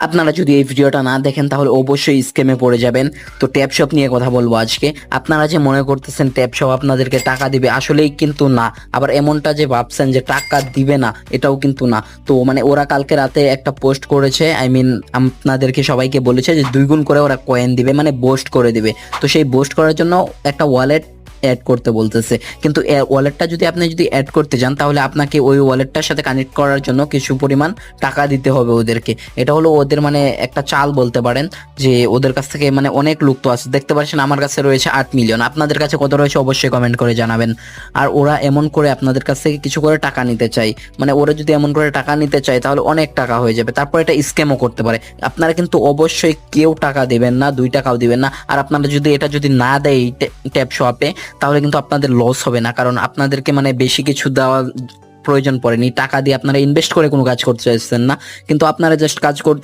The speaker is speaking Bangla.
আপনারা যদি এই ভিডিওটা না দেখেন তাহলে অবশ্যই স্ক্যামে পড়ে যাবেন। তো ট্যাপ শপ নিয়ে কথা বলবো আজকে। আপনারা যে মনে করতেছেন ট্যাপ শপ আপনাদেরকে টাকা দিবে, আসলেই কিন্তু না। আবার এমনটা যে ভাবছেন যে টাকা দিবে না, এটাও কিন্তু না। তো মানে ওরা কালকে রাতে একটা পোস্ট করেছে, আই মিন আপনাদেরকে সবাইকে বলেছে যে 2 গুণ করে ওরা কয়েন দিবে, মানে বুস্ট করে দিবে। তো সেই বুস্ট করার জন্য একটা ওয়ালেট অ্যাড করতে বলতেছে। কিন্তু ওয়ালেটটা আপনি যদি অ্যাড করতে যান তাহলে আপনাকে ওই ওয়ালেটটার সাথে কানেক্ট করার জন্য কিছু পরিমাণ টাকা দিতে হবে ওদেরকে। এটা হলো ওদের মানে একটা চাল বলতে পারেন, যে ওদের কাছ থেকে মানে অনেক লোক তো আছে, দেখতে পাচ্ছেন আমার কাছে রয়েছে 8 মিলিয়ন। আপনাদের কাছে কত রয়েছে অবশ্যই কমেন্ট করে জানাবেন। আর ওরা এমন করে আপনাদের কাছ থেকে কিছু করে টাকা নিতে চায়, মানে ওরা যদি এমন করে টাকা নিতে চায় তাহলে অনেক টাকা হয়ে যাবে, তারপর এটা স্ক্যামও করতে পারে। আপনারা কিন্তু অবশ্যই কেউ টাকা দিবেন না, 2 টাকাও দিবেন না। আর আপনারা যদি এটা না দেয় এই ট্যাপ শপে, তাহলে কিন্তু আপনাদের লস হবে না, কারণ আপনাদেরকে মানে বেশি কিছু দেওয়া প্রয়োজন পড়েনি। টাকা দিয়ে আপনারা ইনভেস্ট করে কোনো কাজ করতে চাইছেন না, কিন্তু আপনারা জাস্ট কাজ করতে